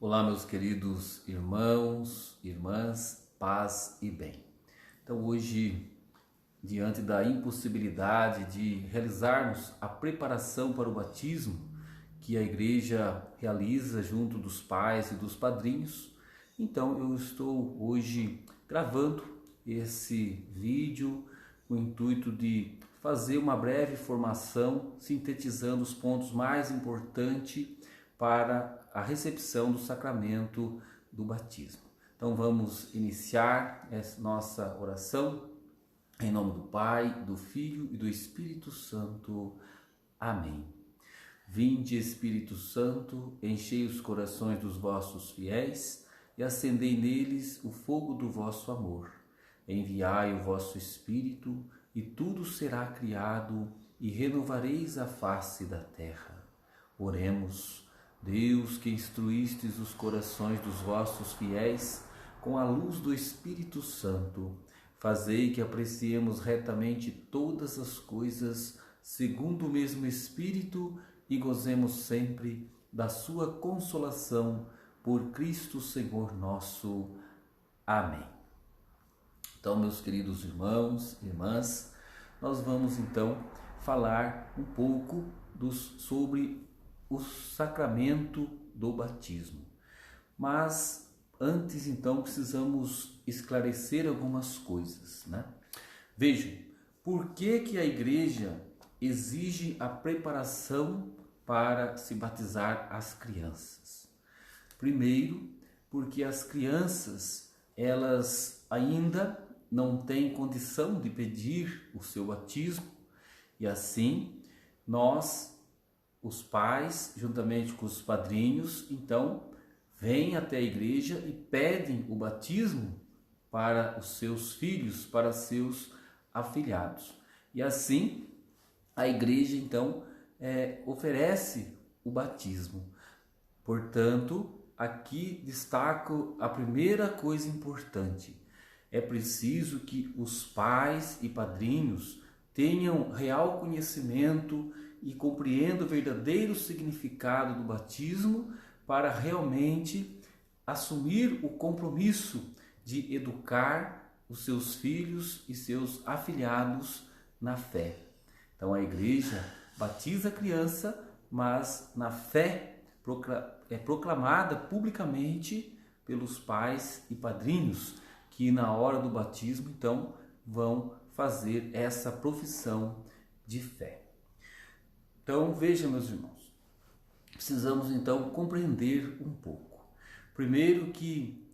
Olá, meus queridos irmãos, irmãs, paz e bem. Então, hoje, diante da impossibilidade de realizarmos a preparação para o batismo que a igreja realiza junto dos pais e dos padrinhos, então eu estou hoje gravando esse vídeo com o intuito de fazer uma breve formação, sintetizando os pontos mais importantes para a recepção do sacramento do batismo. Então vamos iniciar essa nossa oração em nome do Pai, do Filho e do Espírito Santo. Amém. Vinde, Espírito Santo, enchei os corações dos vossos fiéis e acendei neles o fogo do vosso amor. Enviai o vosso Espírito e tudo será criado e renovareis a face da terra. Oremos. Deus, que instruístes os corações dos vossos fiéis com a luz do Espírito Santo, fazei que apreciemos retamente todas as coisas segundo o mesmo Espírito e gozemos sempre da sua consolação por Cristo Senhor nosso. Amém. Então, meus queridos irmãos e irmãs, nós vamos então falar um pouco sobre o sacramento do batismo. Mas antes então precisamos esclarecer algumas coisas, né? Vejam, por que a igreja exige a preparação para se batizar as crianças? Primeiro, porque as crianças, elas ainda não têm condição de pedir o seu batismo e assim os pais, juntamente com os padrinhos, então, vêm até a igreja e pedem o batismo para os seus filhos, para seus afilhados. E assim, a igreja, então, oferece o batismo. Portanto, aqui destaco a primeira coisa importante. É preciso que os pais e padrinhos tenham real conhecimento e compreenda o verdadeiro significado do batismo para realmente assumir o compromisso de educar os seus filhos e seus afilhados na fé. Então a igreja batiza a criança, mas na fé é proclamada publicamente pelos pais e padrinhos, que na hora do batismo então vão fazer essa profissão de fé. Então, veja, meus irmãos, precisamos então compreender um pouco. Primeiro que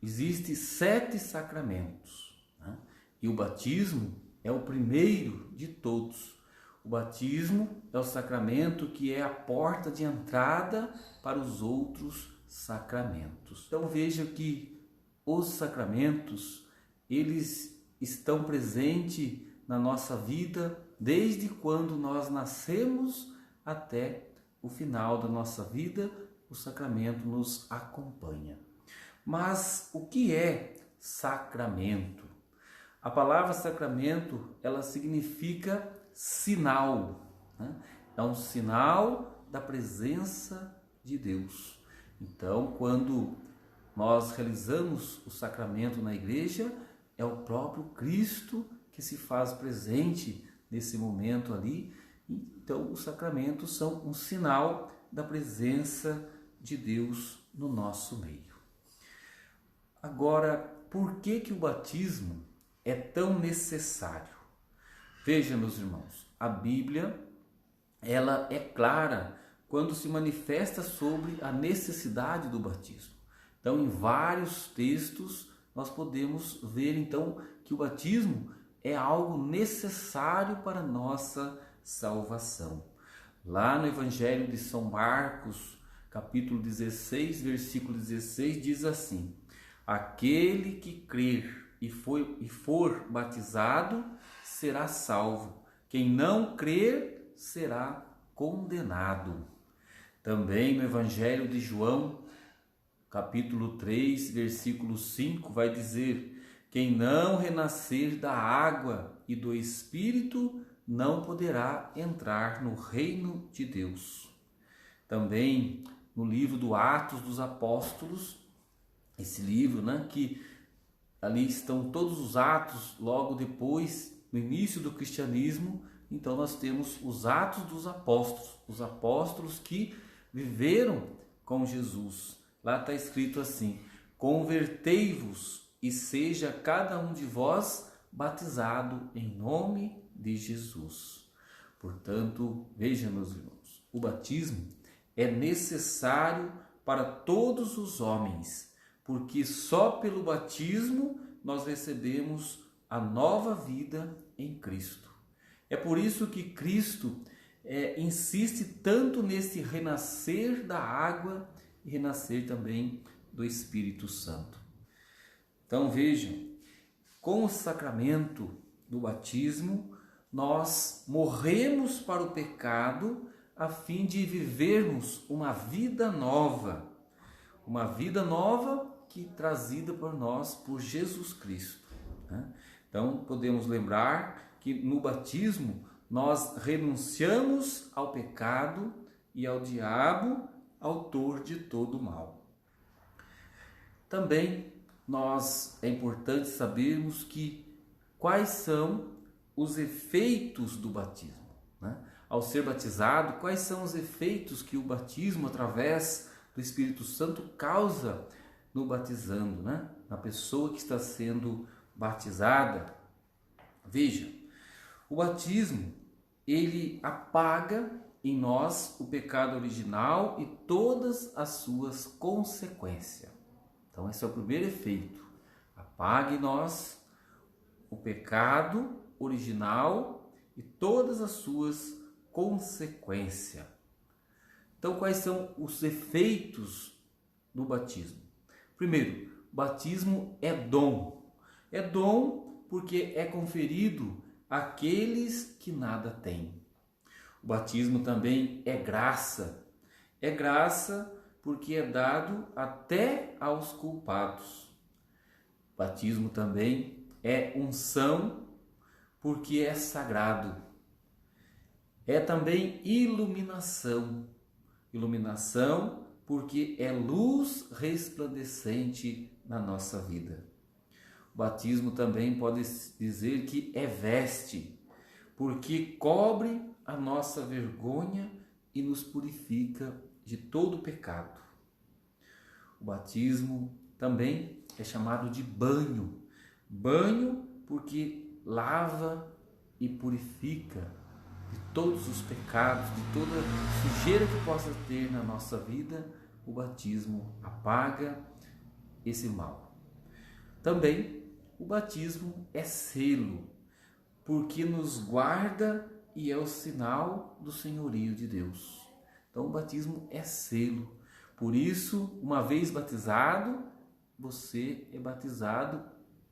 existem 7 sacramentos, né? E o batismo é o primeiro de todos. O batismo é o sacramento que é a porta de entrada para os outros sacramentos. Então, veja que os sacramentos, eles estão presentes na nossa vida desde quando nós nascemos até o final da nossa vida, o sacramento nos acompanha. Mas o que é sacramento? A palavra sacramento, ela significa sinal, né? É um sinal da presença de Deus. Então, quando nós realizamos o sacramento na igreja, é o próprio Cristo que se faz presente nesse momento ali. Então, os sacramentos são um sinal da presença de Deus no nosso meio. Agora, por que o batismo é tão necessário? Veja, meus irmãos, a Bíblia, ela é clara quando se manifesta sobre a necessidade do batismo. Então, em vários textos, nós podemos ver, então, que o batismo é algo necessário para a nossa salvação. Lá no Evangelho de São Marcos, capítulo 16, versículo 16, diz assim: aquele que crer e for batizado será salvo, quem não crer será condenado. Também no Evangelho de João, capítulo 3, versículo 5, vai dizer: quem não renascer da água e do Espírito não poderá entrar no reino de Deus. Também no livro do Atos dos Apóstolos, esse livro, né, que ali estão todos os atos logo depois, no início do cristianismo. Então nós temos os Atos dos Apóstolos, os apóstolos que viveram com Jesus. Lá está escrito assim: convertei-vos e seja cada um de vós batizado em nome de Jesus. Portanto, veja, meus irmãos, o batismo é necessário para todos os homens, porque só pelo batismo nós recebemos a nova vida em Cristo. É por isso que Cristo insiste tanto nesse renascer da água e renascer também do Espírito Santo. Então vejam, com o sacramento do batismo, nós morremos para o pecado a fim de vivermos uma vida nova que trazida por nós por Jesus Cristo, né? Então podemos lembrar que no batismo nós renunciamos ao pecado e ao diabo, autor de todo o mal. Também é importante sabermos quais são os efeitos do batismo, né? Ao ser batizado, quais são os efeitos que o batismo, através do Espírito Santo, causa no batizando, né? Na pessoa que está sendo batizada. Veja, o batismo, ele apaga em nós o pecado original e todas as suas consequências. Então esse é o primeiro efeito. Apaga em nós o pecado original e todas as suas consequências. Então quais são os efeitos do batismo? Primeiro, o batismo é dom. É dom porque é conferido àqueles que nada têm. O batismo também é graça. É graça porque é dado até aos culpados. O batismo também é unção porque é sagrado. É também iluminação. Iluminação porque é luz resplandecente na nossa vida. O batismo também pode dizer que é veste, porque cobre a nossa vergonha e nos purifica de todo pecado. O batismo também é chamado de banho. Banho porque lava e purifica de todos os pecados, de toda sujeira que possa ter na nossa vida. O batismo apaga esse mal. Também o batismo é selo, porque nos guarda e é o sinal do senhorio de Deus. Então o batismo é selo. Por isso, uma vez batizado, você é batizado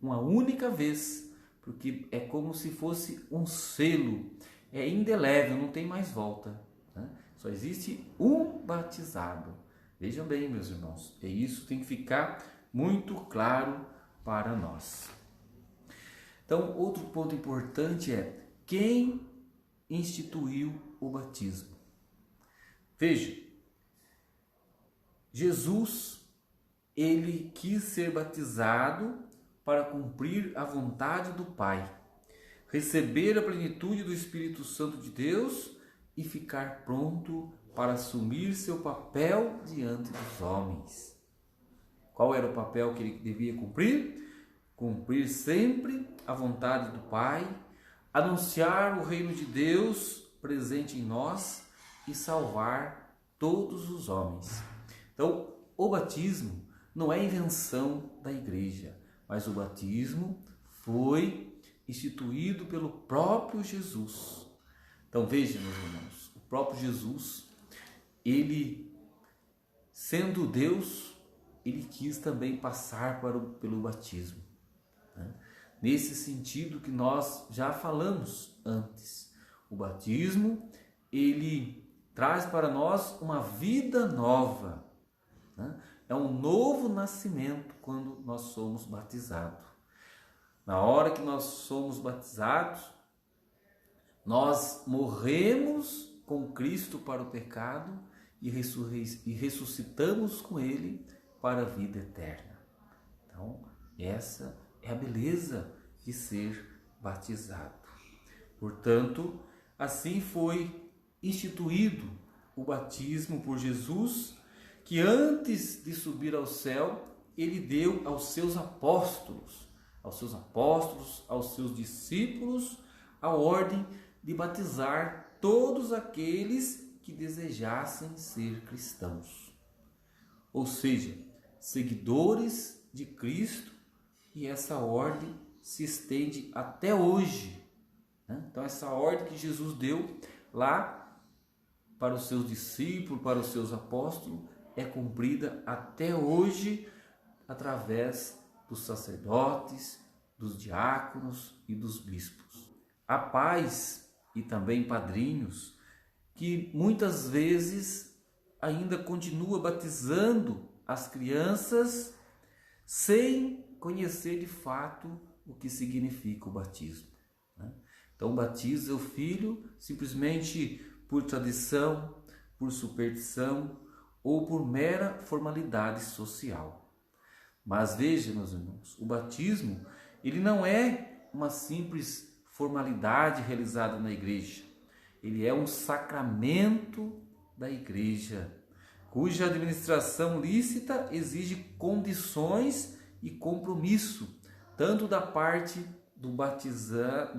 uma única vez, porque é como se fosse um selo. É indelével, não tem mais volta, né? Só existe um batizado. Vejam bem, meus irmãos, isso tem que ficar muito claro para nós. Então, outro ponto importante é quem instituiu o batismo. Veja, Jesus, ele quis ser batizado para cumprir a vontade do Pai, receber a plenitude do Espírito Santo de Deus e ficar pronto para assumir seu papel diante dos homens. Qual era o papel que ele devia cumprir? Cumprir sempre a vontade do Pai, anunciar o reino de Deus presente em nós e salvar todos os homens. Então, o batismo não é invenção da igreja, mas o batismo foi instituído pelo próprio Jesus. Então veja, meus irmãos, o próprio Jesus, ele, sendo Deus, ele quis também passar pelo batismo, né? Nesse sentido que nós já falamos antes. O batismo, ele traz para nós uma vida nova, né? É um novo nascimento quando nós somos batizados. Na hora que nós somos batizados, nós morremos com Cristo para o pecado e ressuscitamos com Ele para a vida eterna. Então, essa é a beleza de ser batizado. Portanto, assim foi instituído o batismo por Jesus, que antes de subir ao céu, ele deu aos seus apóstolos, aos seus discípulos, a ordem de batizar todos aqueles que desejassem ser cristãos. Ou seja, seguidores de Cristo, e essa ordem se estende até hoje. Então, essa ordem que Jesus deu lá para os seus discípulos, para os seus apóstolos, é cumprida até hoje através dos sacerdotes, dos diáconos e dos bispos. Há pais e também padrinhos que muitas vezes ainda continua batizando as crianças sem conhecer de fato o que significa o batismo. Então batiza o filho simplesmente por tradição, por superstição ou por mera formalidade social. Mas veja, meus irmãos, o batismo ele não é uma simples formalidade realizada na igreja. Ele é um sacramento da igreja, cuja administração lícita exige condições e compromisso, tanto da parte do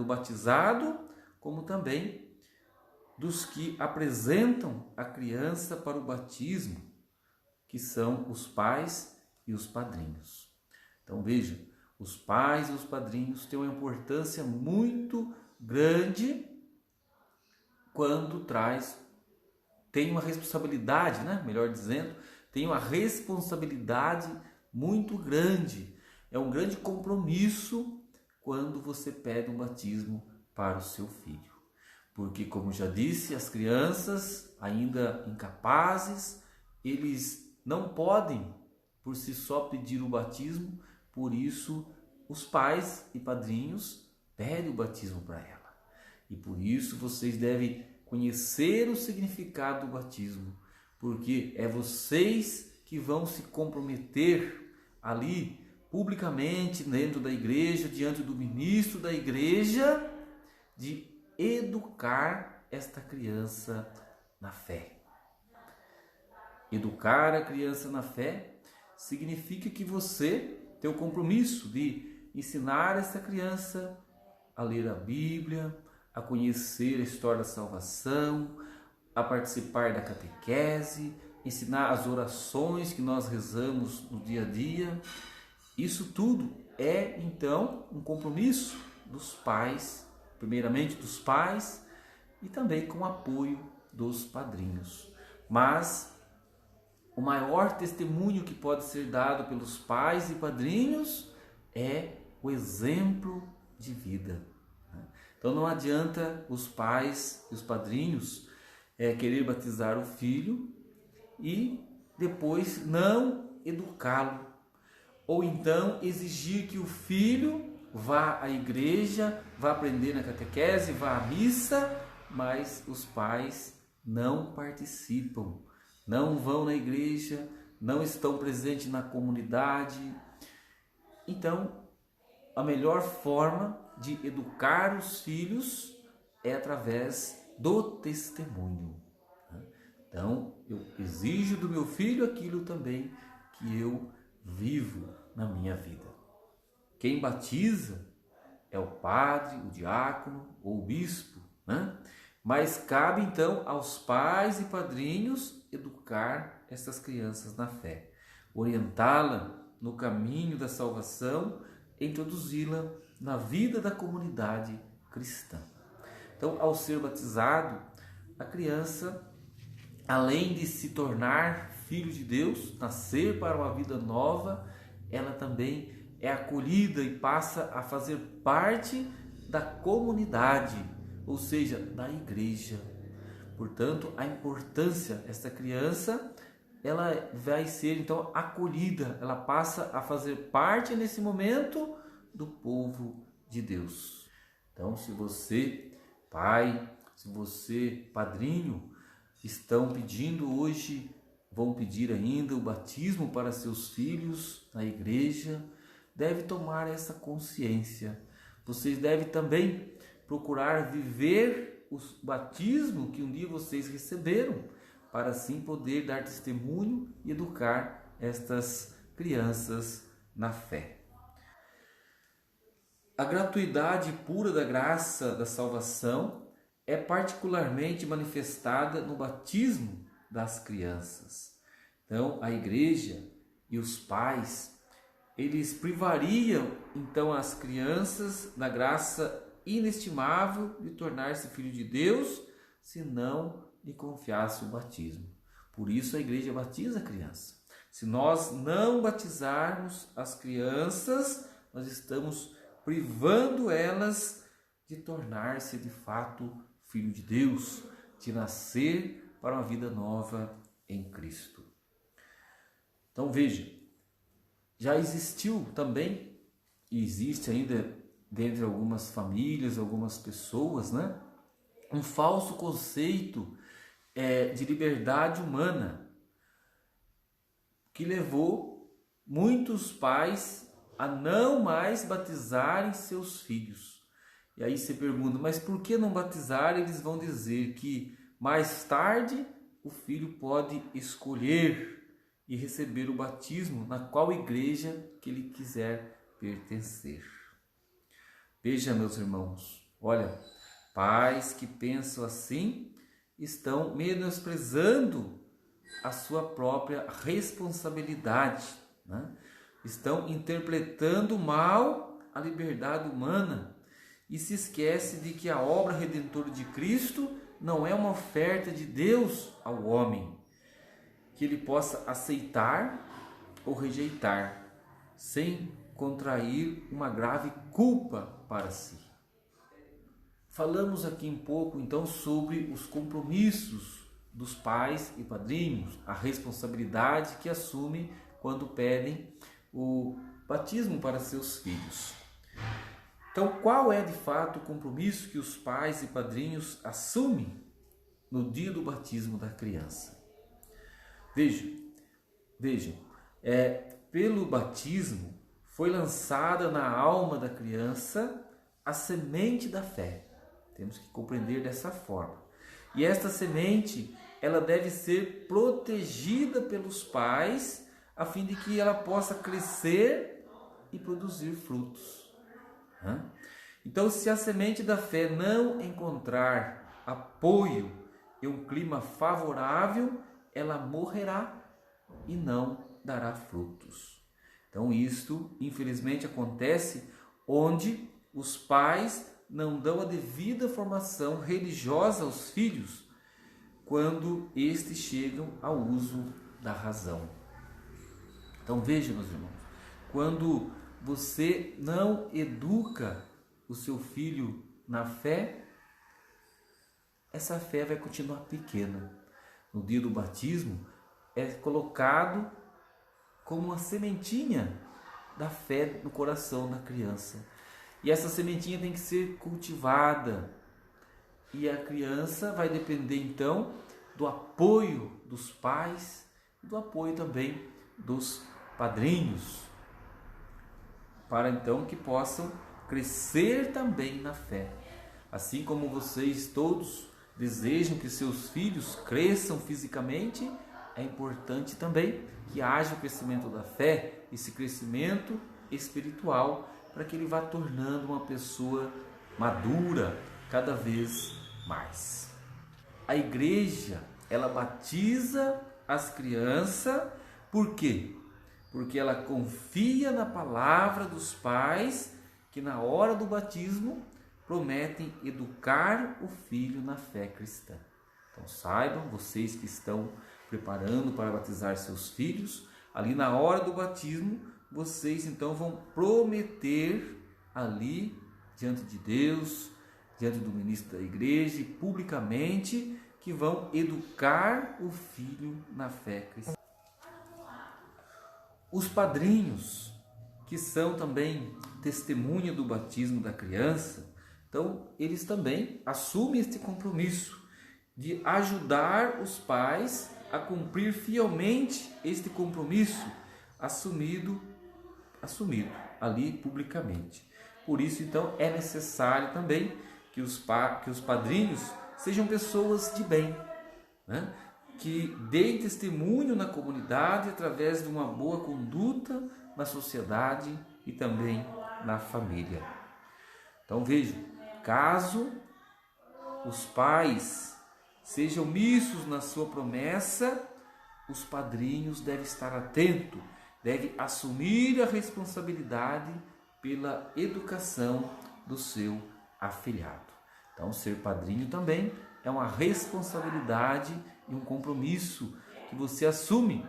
batizado, como também dos que apresentam a criança para o batismo, que são os pais e os padrinhos. Então veja, os pais e os padrinhos têm uma importância muito grande quando tem uma responsabilidade, melhor dizendo, tem uma responsabilidade muito grande. É um grande compromisso quando você pede um batismo para o seu filho. Porque, como já disse, as crianças ainda incapazes, eles não podem por si só pedir o batismo, por isso os pais e padrinhos pedem o batismo para ela. E por isso vocês devem conhecer o significado do batismo, porque é vocês que vão se comprometer ali publicamente dentro da igreja, diante do ministro da igreja, de educar esta criança na fé. Educar a criança na fé significa que você tem o compromisso de ensinar essa criança a ler a Bíblia, a conhecer a história da salvação, a participar da catequese, ensinar as orações que nós rezamos no dia a dia. Isso tudo é, então, um compromisso dos pais, primeiramente dos pais e também com o apoio dos padrinhos. Mas o maior testemunho que pode ser dado pelos pais e padrinhos é o exemplo de vida. Então não adianta os pais e os padrinhos querer batizar o filho e depois não educá-lo, ou então exigir que o filho vá à igreja, vá aprender na catequese, vá à missa, mas os pais não participam, não vão na igreja, não estão presentes na comunidade. Então, a melhor forma de educar os filhos é através do testemunho. Então, eu exijo do meu filho aquilo também que eu vivo na minha vida. Quem batiza é o padre, o diácono ou o bispo, Mas cabe então aos pais e padrinhos educar essas crianças na fé, orientá-la no caminho da salvação, introduzi-la na vida da comunidade cristã. Então, ao ser batizado, a criança, além de se tornar filho de Deus, nascer para uma vida nova, ela também é acolhida e passa a fazer parte da comunidade, ou seja, da igreja. Portanto, a importância desta criança, ela vai ser então acolhida, ela passa a fazer parte nesse momento do povo de Deus. Então, se você, pai, se você, padrinho, estão pedindo hoje, vão pedir ainda o batismo para seus filhos na igreja, devem tomar essa consciência. Vocês devem também procurar viver o batismo que um dia vocês receberam, para assim poder dar testemunho e educar estas crianças na fé. A gratuidade pura da graça da salvação é particularmente manifestada no batismo das crianças. Então, a igreja e os pais, eles privariam então as crianças da graça inestimável de tornar-se filho de Deus, se não lhe confiasse o batismo. Por isso a igreja batiza a criança. Se nós não batizarmos as crianças, nós estamos privando elas de tornar-se de fato filho de Deus, de nascer para uma vida nova em Cristo. Então veja, já existiu também, e existe ainda dentre algumas famílias, algumas pessoas, né, um falso conceito de liberdade humana, que levou muitos pais a não mais batizarem seus filhos. E aí você pergunta, mas por que não batizar? Eles vão dizer que mais tarde o filho pode escolher e receber o batismo na qual igreja que ele quiser pertencer. Veja, meus irmãos, olha, pais que pensam assim estão menosprezando a sua própria responsabilidade, né? Estão interpretando mal a liberdade humana e se esquece de que a obra redentora de Cristo não é uma oferta de Deus ao homem, que ele possa aceitar ou rejeitar, sem contrair uma grave culpa para si. Falamos aqui um pouco então sobre os compromissos dos pais e padrinhos, a responsabilidade que assumem quando pedem o batismo para seus filhos. Então, qual é de fato o compromisso que os pais e padrinhos assumem no dia do batismo da criança? Vejam, pelo batismo foi lançada na alma da criança a semente da fé. Temos que compreender dessa forma. E esta semente, ela deve ser protegida pelos pais, a fim de que ela possa crescer e produzir frutos. Então, se a semente da fé não encontrar apoio e um clima favorável, ela morrerá e não dará frutos. Então, isto, infelizmente, acontece onde os pais não dão a devida formação religiosa aos filhos quando estes chegam ao uso da razão. Então veja, meus irmãos, quando você não educa o seu filho na fé, essa fé vai continuar pequena. No dia do batismo é colocado como uma sementinha da fé no coração da criança. E essa sementinha tem que ser cultivada. E a criança vai depender então do apoio dos pais e do apoio também dos padrinhos, para então que possam crescer também na fé. Assim como vocês todos desejam que seus filhos cresçam fisicamente, é importante também que haja o crescimento da fé, esse crescimento espiritual, para que ele vá tornando uma pessoa madura cada vez mais. A igreja, ela batiza as crianças, por quê? Porque ela confia na palavra dos pais, que na hora do batismo prometem educar o filho na fé cristã. Então saibam, vocês que estão preparando para batizar seus filhos, ali na hora do batismo, vocês então vão prometer ali, diante de Deus, diante do ministro da igreja e publicamente, que vão educar o filho na fé cristã. Os padrinhos, que são também testemunha do batismo da criança, então eles também assumem este compromisso de ajudar os pais a cumprir fielmente este compromisso assumido ali publicamente. Por isso, então, é necessário também que os padrinhos sejam pessoas de bem, né? Que deem testemunho na comunidade através de uma boa conduta na sociedade e também na família. Então vejam, caso os pais sejam omissos na sua promessa, os padrinhos devem estar atentos, devem assumir a responsabilidade pela educação do seu afilhado. Então, ser padrinho também é uma responsabilidade e um compromisso que você assume,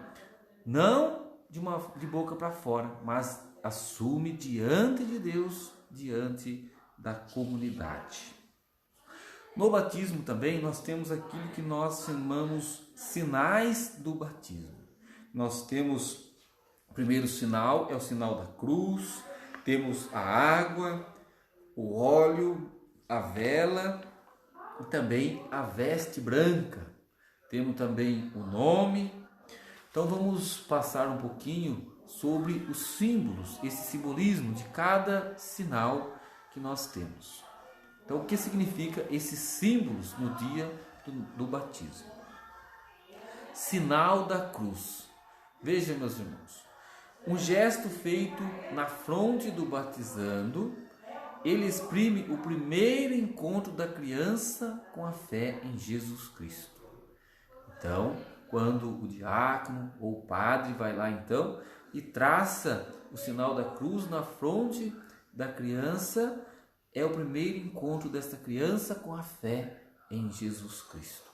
não de boca para fora, mas assume diante de Deus, diante da comunidade. No batismo também nós temos aquilo que nós chamamos sinais do batismo. Nós temos o primeiro sinal, é o sinal da cruz, temos a água, o óleo, a vela e também a veste branca. Temos também o nome. Então vamos passar um pouquinho sobre os símbolos, esse simbolismo de cada sinal que nós temos. Então, o que significa esses símbolos no dia do batismo? Sinal da cruz. Veja, meus irmãos, um gesto feito na fronte do batizando, ele exprime o primeiro encontro da criança com a fé em Jesus Cristo. Então, quando o diácono ou o padre vai lá então e traça o sinal da cruz na fronte da criança, é o primeiro encontro desta criança com a fé em Jesus Cristo.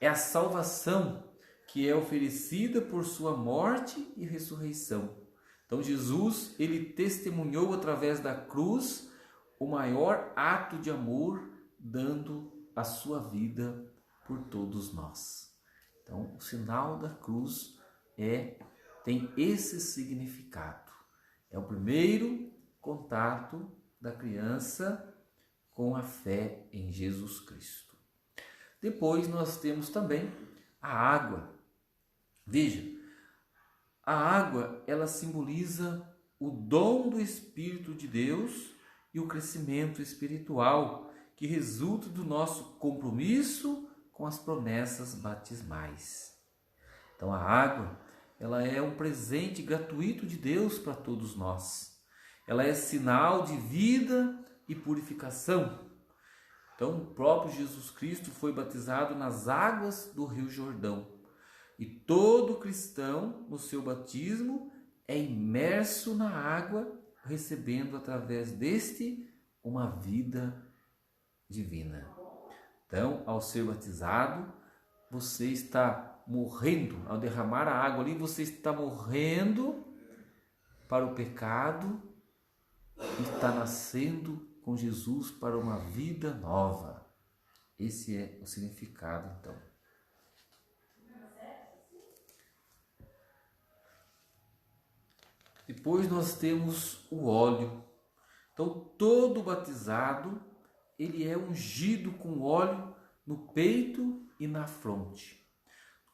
É a salvação que é oferecida por sua morte e ressurreição. Então Jesus, ele testemunhou através da cruz o maior ato de amor, dando a sua vida por todos nós. Então, o sinal da cruz tem esse significado. É o primeiro contato da criança com a fé em Jesus Cristo. Depois nós temos também a água. Veja, a água, ela simboliza o dom do Espírito de Deus e o crescimento espiritual que resulta do nosso compromisso com as promessas batismais. Então a água, ela é um presente gratuito de Deus para todos nós. Ela é sinal de vida e purificação. Então o próprio Jesus Cristo foi batizado nas águas do Rio Jordão. E todo cristão, no seu batismo, é imerso na água, recebendo através deste uma vida divina. Então, ao ser batizado, você está morrendo, ao derramar a água ali, você está morrendo para o pecado e está nascendo com Jesus para uma vida nova. Esse é o significado, então. Depois nós temos o óleo. Então, todo batizado, ele é ungido com óleo no peito e na fronte.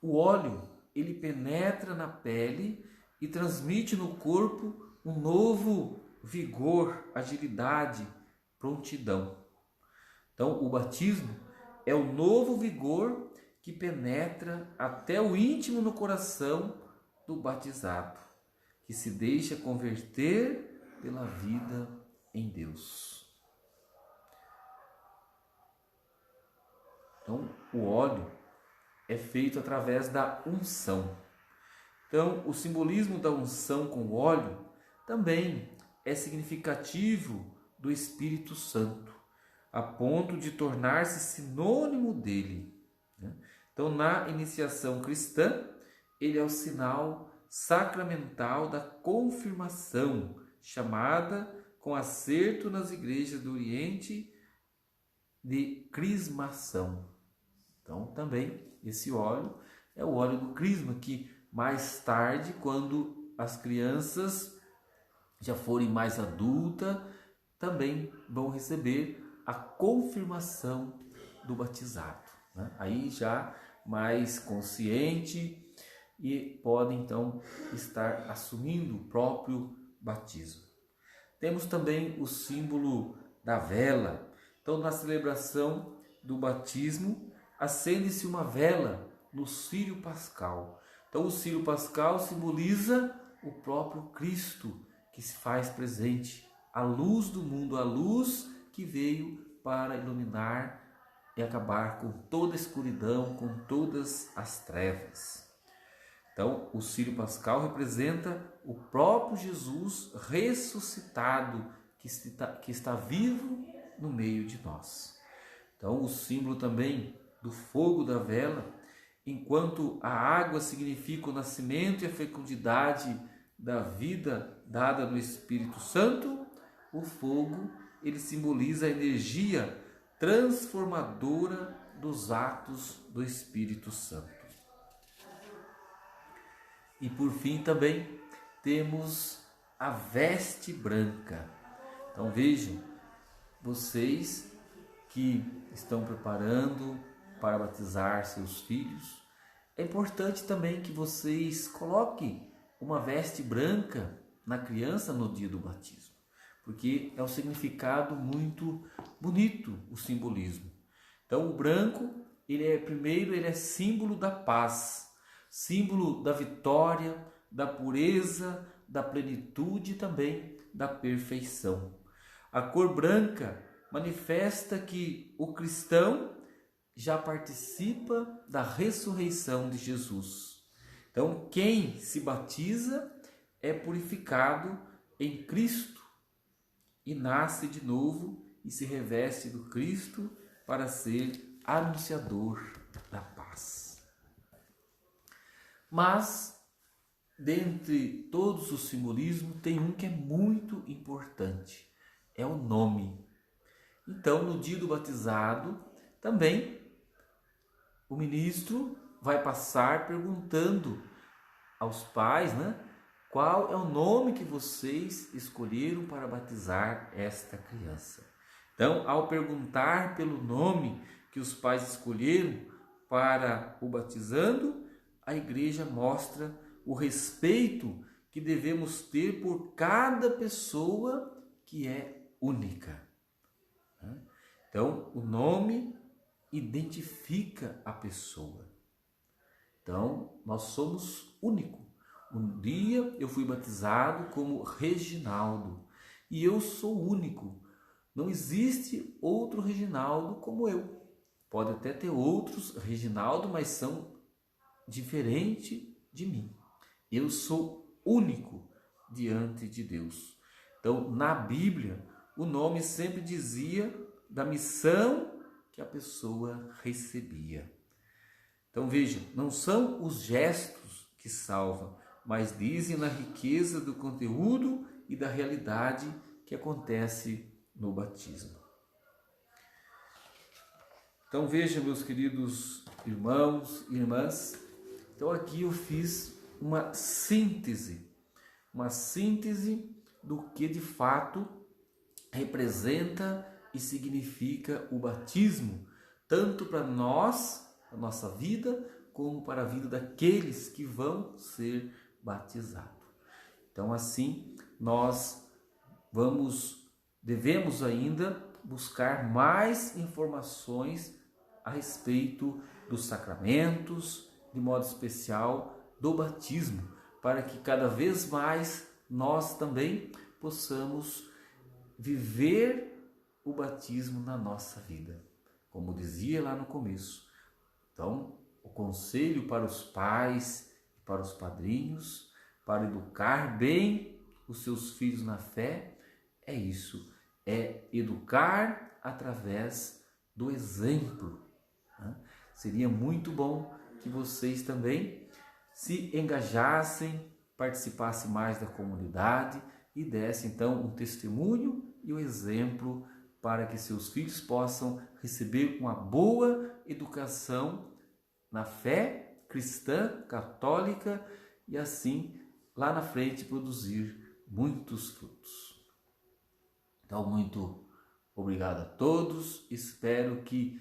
O óleo, ele penetra na pele e transmite no corpo um novo vigor, agilidade, prontidão. Então, o batismo é o novo vigor que penetra até o íntimo no coração do batizado, que se deixa converter pela vida em Deus. Então, o óleo é feito através da unção. Então, o simbolismo da unção com óleo também é significativo do Espírito Santo, a ponto de tornar-se sinônimo dele. Então, na iniciação cristã, ele é o sinal sacramental da confirmação, chamada com acerto nas igrejas do Oriente de crismação. Então, também esse óleo é o óleo do crisma, que mais tarde, quando as crianças já forem mais adultas, também vão receber a confirmação do batizado. né? Aí já mais consciente e pode então estar assumindo o próprio batismo. Temos também o símbolo da vela. Então, na celebração do batismo, acende-se uma vela no círio pascal. Então, o círio pascal simboliza o próprio Cristo que se faz presente, a luz do mundo, a luz que veio para iluminar e acabar com toda a escuridão, com todas as trevas. Então, o círio pascal representa o próprio Jesus ressuscitado, que está vivo no meio de nós. Então, o símbolo também do fogo da vela, enquanto a água significa o nascimento e a fecundidade da vida dada no Espírito Santo, o fogo, ele simboliza a energia transformadora dos atos do Espírito Santo. E por fim também temos a veste branca. Então vejam, vocês que estão preparando para batizar seus filhos, é importante também que vocês coloquem uma veste branca na criança no dia do batismo, porque é um significado muito bonito, o simbolismo. Então o branco, ele é símbolo da paz, símbolo da vitória, da pureza, da plenitude e também da perfeição. A cor branca manifesta que o cristão já participa da ressurreição de Jesus. Então, quem se batiza é purificado em Cristo e nasce de novo e se reveste do Cristo para ser anunciador da paz. Mas, dentre todos os simbolismos, tem um que é muito importante, é o nome. Então, no dia do batizado, também o ministro vai passar perguntando aos pais, né, qual é o nome que vocês escolheram para batizar esta criança. Então, ao perguntar pelo nome que os pais escolheram para o batizando, a igreja mostra o respeito que devemos ter por cada pessoa que é única. Então, o nome identifica a pessoa. Então, nós somos únicos. Um dia eu fui batizado como Reginaldo e eu sou único. Não existe outro Reginaldo como eu. Pode até ter outros Reginaldo, mas são diferentes de mim. Eu sou único diante de Deus. Então, na Bíblia, o nome sempre dizia da missão que a pessoa recebia. Então veja, não são os gestos que salvam, mas dizem na riqueza do conteúdo e da realidade que acontece no batismo. Então veja, meus queridos irmãos e irmãs, então aqui eu fiz uma síntese do que de fato representa e significa o batismo, tanto para nós, a nossa vida, como para a vida daqueles que vão ser batizados. Então assim, nós devemos ainda buscar mais informações a respeito dos sacramentos, de modo especial do batismo, para que cada vez mais nós também possamos viver o batismo na nossa vida, como dizia lá no começo. Então, o conselho para os pais e para os padrinhos, para educar bem os seus filhos na fé, é isso, é educar através do exemplo. Seria muito bom que vocês também se engajassem, participassem mais da comunidade e dessem então um testemunho e um exemplo para que seus filhos possam receber uma boa educação na fé cristã, católica e assim lá na frente produzir muitos frutos. Então, muito obrigado a todos, espero que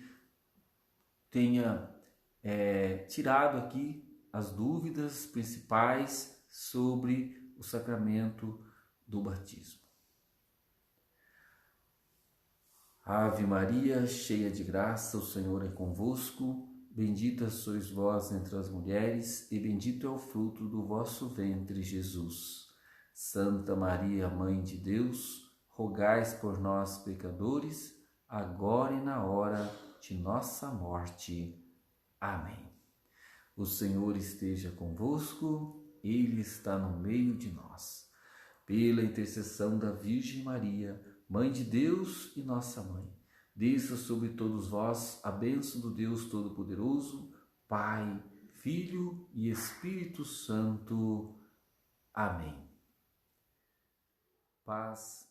tenha tirado aqui as dúvidas principais sobre o sacramento do batismo. Ave Maria, cheia de graça, o Senhor é convosco. Bendita sois vós entre as mulheres, e bendito é o fruto do vosso ventre, Jesus. Santa Maria, Mãe de Deus, rogai por nós, pecadores, agora e na hora de nossa morte. Amém. O Senhor esteja convosco, Ele está no meio de nós. Pela intercessão da Virgem Maria, Mãe de Deus e nossa Mãe, desça sobre todos vós a bênção do Deus Todo-Poderoso, Pai, Filho e Espírito Santo. Amém. Paz